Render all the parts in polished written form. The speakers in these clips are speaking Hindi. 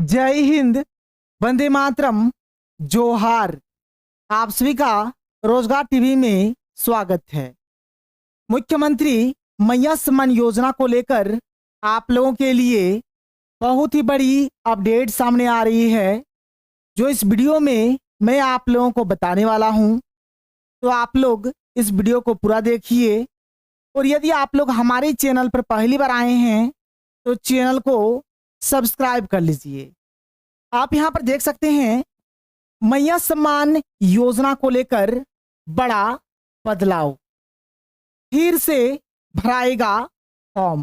जय हिंद, वंदे मातरम, जोहार। आप सभी का रोजगार टीवी में स्वागत है। मुख्यमंत्री मैया सम्मान योजना को लेकर आप लोगों के लिए बहुत ही बड़ी अपडेट सामने आ रही है, जो इस वीडियो में मैं आप लोगों को बताने वाला हूं। तो आप लोग इस वीडियो को पूरा देखिए, और यदि आप लोग हमारे चैनल पर पहली बार आए हैं तो चैनल को सब्सक्राइब कर लीजिए। आप यहां पर देख सकते हैं, मैया सम्मान योजना को लेकर बड़ा बदलाव, फिर से भराएगा फॉर्म।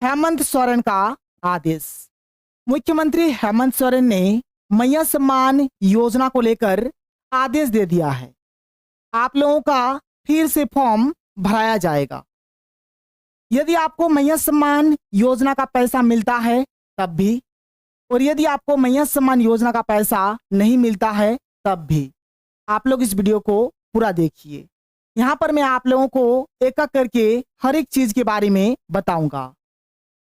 हेमंत सोरेन का आदेश। मुख्यमंत्री हेमंत सोरेन ने मैया सम्मान योजना को लेकर आदेश दे दिया है। आप लोगों का फिर से फॉर्म भराया जाएगा। यदि आपको मैया सम्मान योजना का पैसा मिलता है तब भी, और यदि आपको मैया सम्मान योजना का पैसा नहीं मिलता है तब भी, आप लोग इस वीडियो को पूरा देखिए। यहाँ पर मैं आप लोगों को एक एक करके हर एक चीज के बारे में बताऊंगा।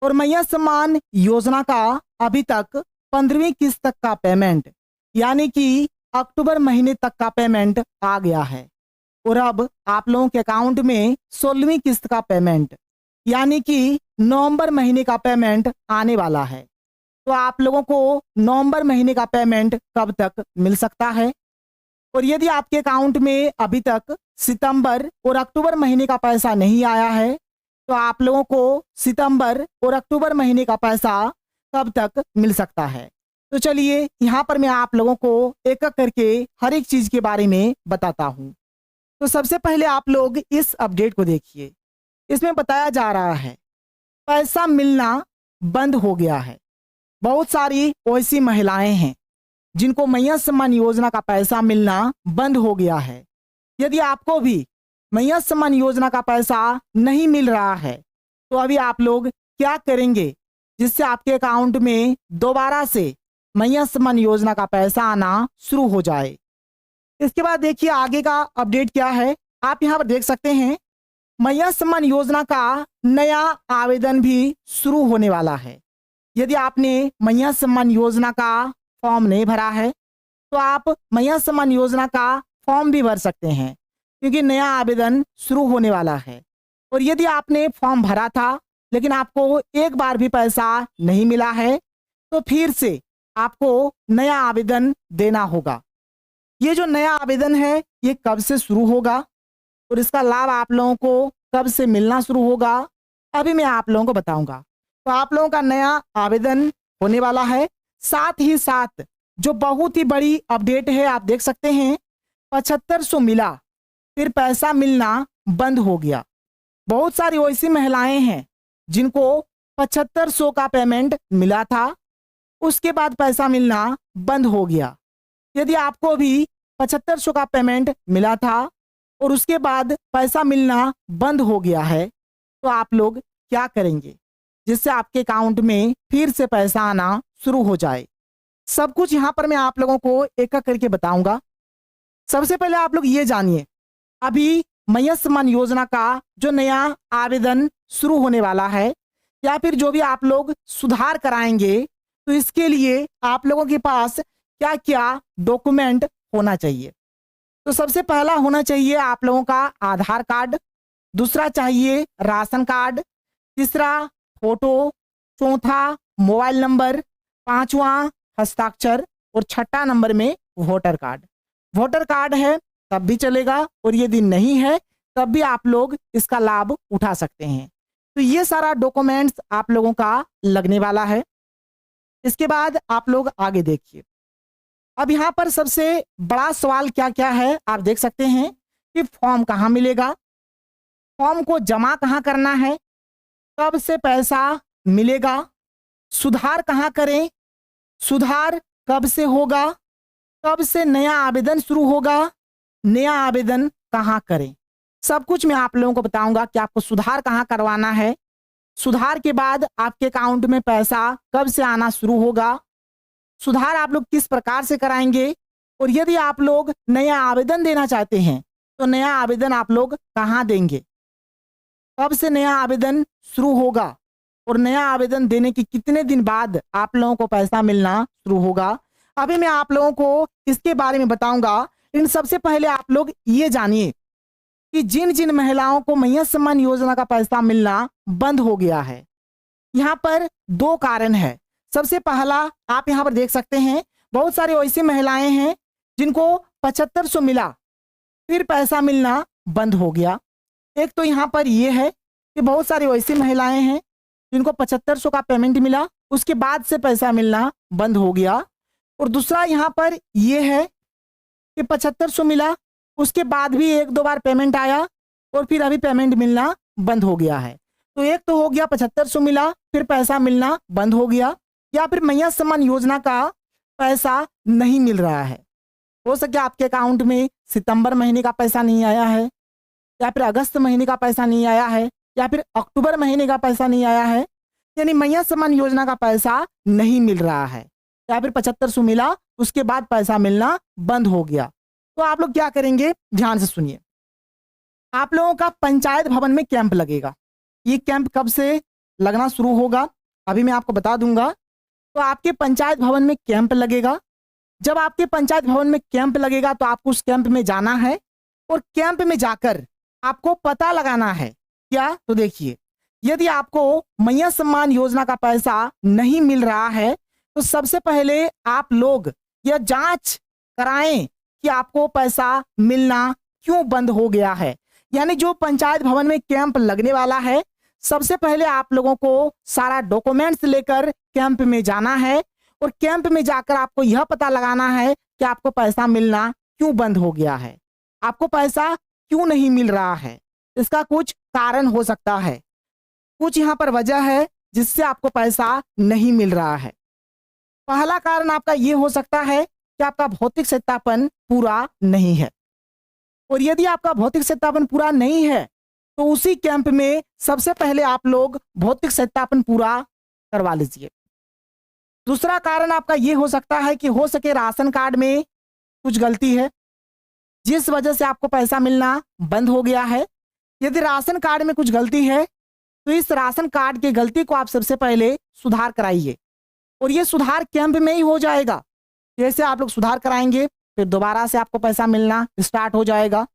और मैया सम्मान योजना का अभी तक 15वीं किस्त तक का पेमेंट, यानी कि अक्टूबर महीने तक का पेमेंट आ गया है। और अब आप लोगों के अकाउंट में 16वीं किस्त का पेमेंट, यानी कि नवंबर महीने का पेमेंट आने वाला है। तो आप लोगों को नवंबर महीने का पेमेंट कब तक मिल सकता है? और यदि आपके अकाउंट में अभी तक सितंबर और अक्टूबर महीने का पैसा नहीं आया है, तो आप लोगों को सितंबर और अक्टूबर महीने का पैसा कब तक मिल सकता है? तो चलिए यहाँ पर मैं आप लोगों को एक एक करके हर एक चीज के बारे में बताता हूँ। तो सबसे पहले आप लोग इस अपडेट को देखिए। इसमें बताया जा रहा है पैसा मिलना बंद हो गया है। बहुत सारी ऐसी महिलाएं हैं जिनको मैया सम्मान योजना का पैसा मिलना बंद हो गया है। यदि आपको भी मैया सम्मान योजना का पैसा नहीं मिल रहा है, तो अभी आप लोग क्या करेंगे जिससे आपके अकाउंट में दोबारा से मैया सम्मान योजना का पैसा आना शुरू हो जाए? इसके बाद देखिए आगे का अपडेट क्या है। आप यहाँ पर देख सकते हैं, मैया सम्मान योजना का नया आवेदन भी शुरू होने वाला है। यदि आपने मैया सम्मान योजना का फॉर्म नहीं भरा है, तो आप मैया सम्मान योजना का फॉर्म भी भर सकते हैं, क्योंकि नया आवेदन शुरू होने वाला है। और यदि आपने फॉर्म भरा था लेकिन आपको एक बार भी पैसा नहीं मिला है, तो फिर से आपको नया आवेदन देना होगा। ये जो नया आवेदन है ये कब से शुरू होगा और इसका लाभ आप लोगों को कब से मिलना शुरू होगा, अभी मैं आप लोगों को बताऊंगा। तो आप लोगों का नया आवेदन होने वाला है। साथ ही साथ जो बहुत ही बड़ी अपडेट है, आप देख सकते हैं 7500 मिला, फिर पैसा मिलना बंद हो गया। बहुत सारी ऐसी महिलाएं हैं जिनको 7500 का पेमेंट मिला था, उसके बाद पैसा मिलना बंद हो गया। यदि आपको भी 7500 का पेमेंट मिला था और उसके बाद पैसा मिलना बंद हो गया है, तो आप लोग क्या करेंगे जिससे आपके अकाउंट में फिर से पैसा आना शुरू हो जाए? सब कुछ यहाँ पर मैं आप लोगों को एक एक करके बताऊंगा। सबसे पहले आप लोग ये जानिए, अभी मैया सम्मान योजना का जो नया आवेदन शुरू होने वाला है, या फिर जो भी आप लोग सुधार कराएंगे, तो इसके लिए आप लोगों के पास क्या क्या डॉक्यूमेंट होना चाहिए? तो सबसे पहला होना चाहिए आप लोगों का आधार कार्ड, दूसरा चाहिए राशन कार्ड, तीसरा फोटो, चौथा मोबाइल नंबर, पांचवा हस्ताक्षर, और छठा नंबर में वोटर कार्ड। वोटर कार्ड है तब भी चलेगा, और यदि नहीं है तब भी आप लोग इसका लाभ उठा सकते हैं। तो ये सारा डॉक्यूमेंट्स आप लोगों का लगने वाला है। इसके बाद आप लोग आगे देखिए। अब यहाँ पर सबसे बड़ा सवाल क्या क्या है, आप देख सकते हैं कि फॉर्म कहाँ मिलेगा, फॉर्म को जमा कहाँ करना है, कब से पैसा मिलेगा, सुधार कहाँ करें, सुधार कब से होगा, कब से नया आवेदन शुरू होगा, नया आवेदन कहाँ करें, सब कुछ मैं आप लोगों को बताऊंगा कि आपको सुधार कहाँ करवाना है, सुधार के बाद आपके अकाउंट में पैसा कब से आना शुरू होगा, सुधार आप लोग किस प्रकार से कराएंगे, और यदि आप लोग नया आवेदन देना चाहते हैं तो नया आवेदन आप लोग कहाँ देंगे, कब से नया आवेदन शुरू होगा, और नया आवेदन देने के कितने दिन बाद आप लोगों को पैसा मिलना शुरू होगा, अभी मैं आप लोगों को इसके बारे में बताऊंगा। लेकिन सबसे पहले आप लोग ये जानिए कि जिन जिन महिलाओं को मैया सम्मान योजना का पैसा मिलना बंद हो गया है, यहाँ पर दो कारण है। सबसे पहला, आप यहाँ पर देख सकते हैं बहुत सारी ऐसी महिलाएं हैं जिनको 7500 मिला, फिर पैसा मिलना बंद हो गया। एक तो यहाँ पर ये है कि बहुत सारी ऐसी महिलाएं हैं जिनको 7500 का पेमेंट मिला, उसके बाद से पैसा मिलना बंद हो गया। और दूसरा यहाँ पर ये है कि 7500 मिला, उसके बाद भी एक दो बार पेमेंट आया और फिर अभी पेमेंट मिलना बंद हो गया है। तो एक तो हो गया 7500 मिला फिर पैसा मिलना बंद हो गया, या फिर मैया सम्मान योजना का पैसा नहीं मिल रहा है। हो सके आपके अकाउंट में सितंबर महीने का पैसा नहीं आया है, या फिर अगस्त महीने का पैसा नहीं आया है, या फिर अक्टूबर महीने का पैसा नहीं आया है, यानी मैया सम्मान योजना का पैसा नहीं मिल रहा है, या फिर 7500 मिला उसके बाद पैसा मिलना बंद हो गया। तो आप लोग क्या करेंगे, ध्यान से सुनिए। आप लोगों का पंचायत भवन में कैंप लगेगा। ये कैंप कब से लगना शुरू होगा अभी मैं आपको बता दूंगा। तो आपके पंचायत भवन में कैंप लगेगा। जब आपके पंचायत भवन में कैंप लगेगा तो आपको उस कैंप में जाना है और कैंप में जाकर आपको पता लगाना है क्या। तो देखिए, यदि आपको मैया सम्मान योजना का पैसा नहीं मिल रहा है तो सबसे पहले आप लोग यह जांच कराएं कि आपको पैसा मिलना क्यों बंद हो गया है। यानी जो पंचायत भवन में कैंप लगने वाला है, सबसे पहले आप लोगों को सारा डॉक्यूमेंट्स लेकर कैंप में जाना है और कैंप में जाकर आपको यह पता लगाना है कि आपको पैसा मिलना क्यों बंद हो गया है, आपको पैसा क्यों नहीं मिल रहा है। इसका कुछ कारण हो सकता है, कुछ यहाँ पर वजह है जिससे आपको पैसा नहीं मिल रहा है। पहला कारण आपका ये हो सकता है कि आपका भौतिक सत्यापन पूरा नहीं है, और यदि आपका भौतिक सत्यापन पूरा नहीं है तो उसी कैंप में सबसे पहले आप लोग भौतिक सत्यापन पूरा करवा लीजिए। दूसरा कारण आपका ये हो सकता है कि हो सके राशन कार्ड में कुछ गलती है जिस वजह से आपको पैसा मिलना बंद हो गया है। यदि राशन कार्ड में कुछ गलती है तो इस राशन कार्ड की गलती को आप सबसे पहले सुधार कराइए, और ये सुधार कैंप में ही हो जाएगा। जैसे आप लोग सुधार कराएंगे फिर दोबारा से आपको पैसा मिलना स्टार्ट हो जाएगा।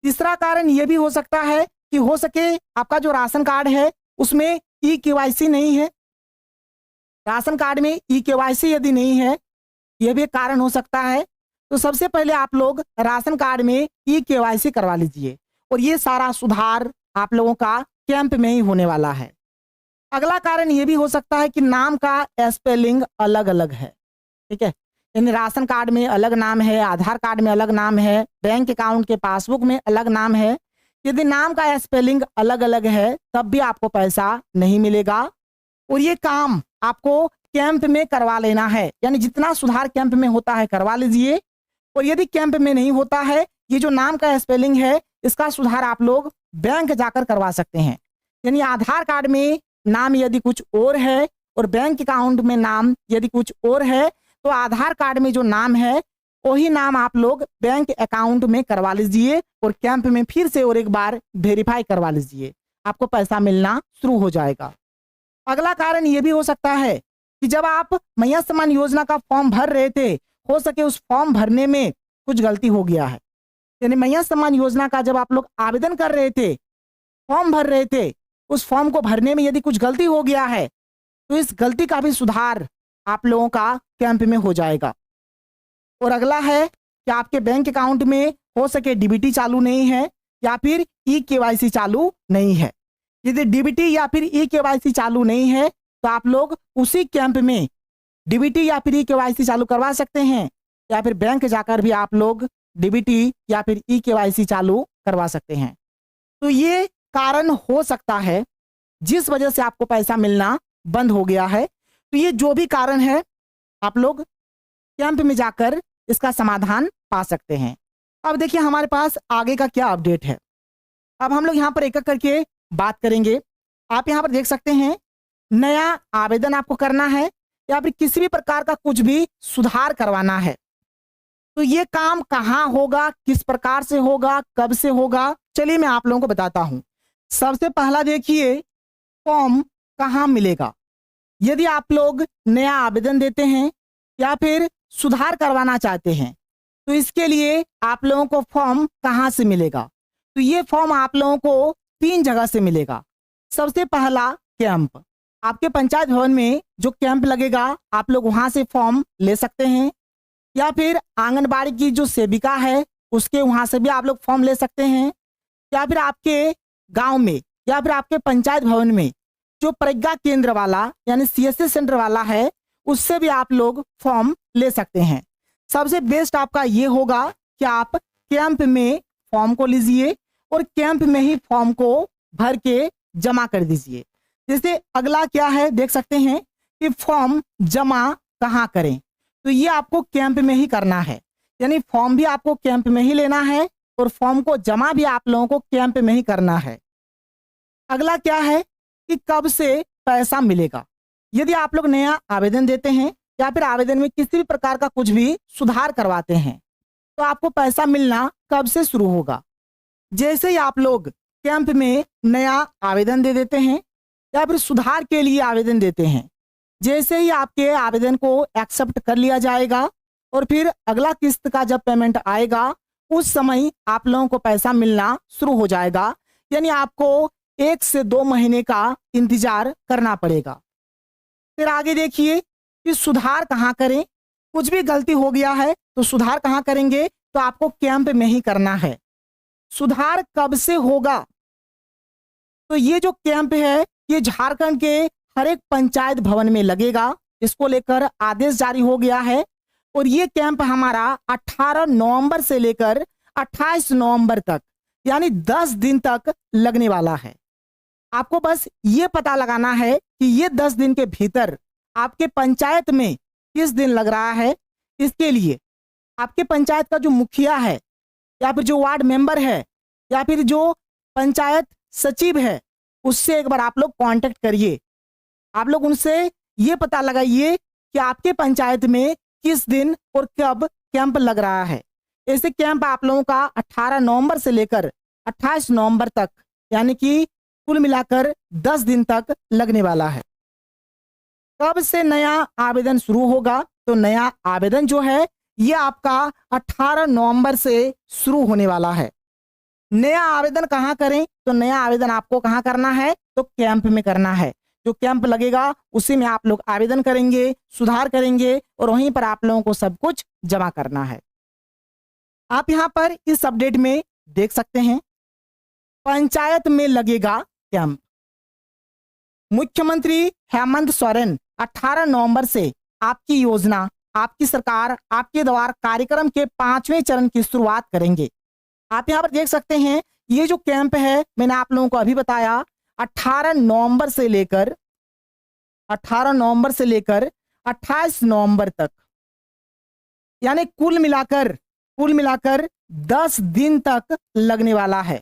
तीसरा कारण यह भी हो सकता है कि हो सके आपका जो राशन कार्ड है उसमें ई-केवाईसी नहीं है। राशन कार्ड में ई-केवाईसी यदि नहीं है, यह भी एक कारण हो सकता है। तो सबसे पहले आप लोग राशन कार्ड में ई-केवाईसी करवा लीजिए, और ये सारा सुधार आप लोगों का कैंप में ही होने वाला है। अगला कारण यह भी हो सकता है कि नाम का स्पेलिंग अलग अलग है, ठीक है। यानी राशन कार्ड में अलग नाम है, आधार कार्ड में अलग नाम है, बैंक अकाउंट के पासबुक में अलग नाम है। यदि नाम का स्पेलिंग अलग अलग है तब भी आपको पैसा नहीं मिलेगा, और ये काम आपको कैंप में करवा लेना है। यानी जितना सुधार कैंप में होता है करवा लीजिए, और यदि कैंप में नहीं होता है, ये जो नाम का स्पेलिंग है इसका सुधार आप लोग बैंक जाकर करवा सकते हैं। यानी आधार कार्ड में नाम यदि कुछ और है और बैंक अकाउंट में नाम यदि कुछ और है, तो आधार कार्ड में जो नाम है वही नाम आप लोग बैंक अकाउंट में करवा लीजिए और कैंप में फिर से और एक बार वेरीफाई करवा लीजिए, आपको पैसा मिलना शुरू हो जाएगा। अगला कारण ये भी हो सकता है कि जब आप मैया सम्मान योजना का फॉर्म भर रहे थे, हो सके उस फॉर्म भरने में कुछ गलती हो गया है। यानी मैया सम्मान योजना का जब आप लोग आवेदन कर रहे थे, फॉर्म भर रहे थे, उस फॉर्म को भरने में यदि कुछ गलती हो गया है तो इस गलती का भी सुधार आप लोगों का कैंप में हो जाएगा। और अगला है कि आपके बैंक अकाउंट में हो सके डीबीटी चालू नहीं है या फिर ई-केवाईसी चालू नहीं है। यदि डीबीटी या फिर ई-केवाईसी चालू नहीं है तो आप लोग उसी कैंप में डीबीटी या फिर ई-केवाईसी चालू करवा सकते हैं, या फिर बैंक जाकर भी आप लोग डीबीटी या फिर ई-केवाईसी चालू करवा सकते हैं। तो ये कारण हो सकता है जिस वजह से आपको पैसा मिलना बंद हो गया है। तो ये जो भी कारण है आप लोग कैंप में जाकर इसका समाधान पा सकते हैं। अब देखिए हमारे पास आगे का क्या अपडेट है। अब हम लोग यहाँ पर एक एक करके बात करेंगे। आप यहाँ पर देख सकते हैं नया आवेदन आपको करना है या फिर किसी भी प्रकार का कुछ भी सुधार करवाना है, तो ये काम कहाँ होगा, किस प्रकार से होगा, कब से होगा, चलिए मैं आप लोगों को बताता हूँ। सबसे पहला देखिए फॉर्म कहाँ मिलेगा? यदि आप लोग नया आवेदन देते हैं या फिर सुधार करवाना चाहते हैं तो इसके लिए आप लोगों को फॉर्म कहाँ से मिलेगा? तो ये फॉर्म आप लोगों को 3 जगह से मिलेगा। सबसे पहला कैंप, आपके पंचायत भवन में जो कैंप लगेगा आप लोग वहां से फॉर्म ले सकते हैं, या फिर आंगनबाड़ी की जो सेविका है उसके वहां से भी आप लोग फॉर्म ले सकते हैं, या फिर आपके गांव में या फिर आपके पंचायत भवन में जो प्रज्ञा केंद्र वाला यानी सीएससी सेंटर वाला है उससे भी आप लोग फॉर्म ले सकते हैं। सबसे बेस्ट आपका ये होगा कि आप कैंप में फॉर्म को लीजिए और कैंप में ही फॉर्म को भर के जमा कर दीजिए। जैसे अगला क्या है देख सकते हैं कि फॉर्म जमा कहाँ करें, तो ये आपको कैंप में ही करना है, यानी फॉर्म भी आपको कैंप में ही लेना है और फॉर्म को जमा भी आप लोगों को कैंप में ही करना है। अगला क्या है कि कब से पैसा मिलेगा। यदि आप लोग नया आवेदन देते हैं या फिर आवेदन में किसी भी प्रकार का कुछ भी सुधार करवाते हैं तो आपको पैसा मिलना कब से शुरू होगा? जैसे ही आप लोग कैंप में नया आवेदन दे देते हैं या फिर सुधार के लिए आवेदन देते हैं, जैसे ही आपके आवेदन को एक्सेप्ट कर लिया जाएगा और फिर अगला किस्त का जब पेमेंट आएगा उस समय आप लोगों को पैसा मिलना शुरू हो जाएगा। यानी आपको 1 से 2 महीने का इंतजार करना पड़ेगा। फिर आगे देखिए कि सुधार कहाँ करें। कुछ भी गलती हो गया है तो सुधार कहाँ करेंगे? तो आपको कैंप में ही करना है। सुधार कब से होगा? तो ये जो कैंप है ये झारखंड के हर एक पंचायत भवन में लगेगा। इसको लेकर आदेश जारी हो गया है और ये कैंप हमारा 18 नवंबर से लेकर 28 नवंबर तक यानी 10 दिन तक लगने वाला है। आपको बस ये पता लगाना है कि ये 10 दिन के भीतर आपके पंचायत में किस दिन लग रहा है। इसके लिए आपके पंचायत का जो मुखिया है या फिर जो वार्ड मेंबर है या फिर जो पंचायत सचिव है उससे एक बार आप लोग कांटेक्ट करिए। आप लोग उनसे ये पता लगाइए कि आपके पंचायत में किस दिन और कब कैंप लग रहा है। ऐसे कैंप आप लोगों का 18 नवंबर से लेकर 28 नवंबर तक यानी कि कुल मिलाकर 10 दिन तक लगने वाला है। कब से नया आवेदन शुरू होगा? तो नया आवेदन जो है ये आपका 18 नवंबर से शुरू होने वाला है। नया आवेदन कहाँ करें? तो नया आवेदन आपको कहाँ करना है? तो कैंप में करना है। जो कैंप लगेगा उसी में आप लोग आवेदन करेंगे, सुधार करेंगे और वहीं पर आप लोगों को सब कुछ जमा करना है। आप यहाँ पर इस अपडेट में देख सकते हैं पंचायत में लगेगा कैंप। मुख्यमंत्री हेमंत सोरेन 18 नवंबर से आपकी योजना, आपकी सरकार, आपके द्वार कार्यक्रम के 5वें चरण की शुरुआत करेंगे। आप यहाँ पर देख सकते हैं ये जो कैंप है मैंने आप लोगों को अभी बताया 18 नवंबर से लेकर 28 नवंबर तक यानी कुल मिलाकर 10 दिन तक लगने वाला है।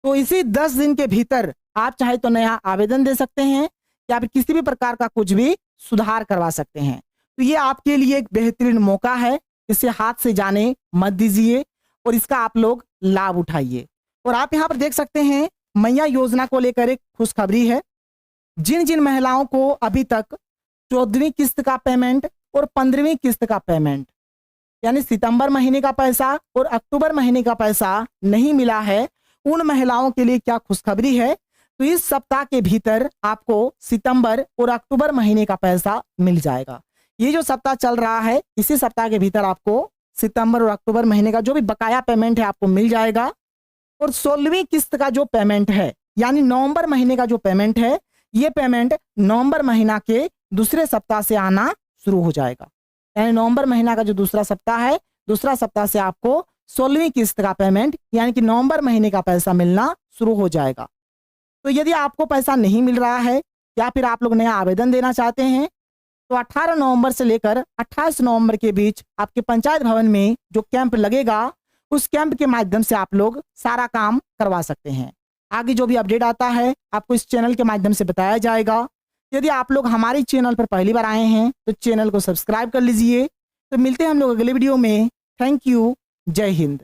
तो इसी 10 दिन के भीतर आप चाहे तो नया आवेदन दे सकते हैं या फिर किसी भी प्रकार का कुछ भी सुधार करवा सकते हैं। तो ये आपके लिए एक बेहतरीन मौका है, इसे हाथ से जाने मत दीजिए और इसका आप लोग लाभ उठाइए। और आप यहाँ पर देख सकते हैं मैया योजना को लेकर एक खुशखबरी है। जिन जिन महिलाओं को अभी तक 14वीं किस्त का पेमेंट और 15वीं किस्त का पेमेंट यानी सितंबर महीने का पैसा और अक्टूबर महीने का पैसा नहीं मिला है, उन महिलाओं के लिए क्या खुशखबरी है? तो इस सप्ताह के भीतर आपको सितंबर और अक्टूबर महीने का पैसा मिल जाएगा। ये जो सप्ताह चल रहा है इसी सप्ताह के भीतर आपको सितंबर और अक्टूबर महीने का जो भी बकाया पेमेंट है आपको मिल जाएगा। और 16वीं किस्त का जो पेमेंट है यानी नवंबर महीने का जो पेमेंट है ये पेमेंट नवंबर महीना के दूसरे सप्ताह से आना शुरू हो जाएगा। यानी नवंबर महीना का जो दूसरा सप्ताह है, दूसरा सप्ताह से आपको 16वीं किस्त का पेमेंट यानी कि नवंबर महीने का पैसा मिलना शुरू हो जाएगा। तो यदि आपको पैसा नहीं मिल रहा है या फिर आप लोग नया आवेदन देना चाहते हैं तो 18 नवंबर से लेकर 28 नवंबर के बीच आपके पंचायत भवन में जो कैंप लगेगा उस कैंप के माध्यम से आप लोग सारा काम करवा सकते हैं। आगे जो भी अपडेट आता है आपको इस चैनल के माध्यम से बताया जाएगा। यदि आप लोग हमारे चैनल पर पहली बार आए हैं तो चैनल को सब्सक्राइब कर लीजिए। तो मिलते हैं हम लोग अगले वीडियो में। Thank you. जय हिंद।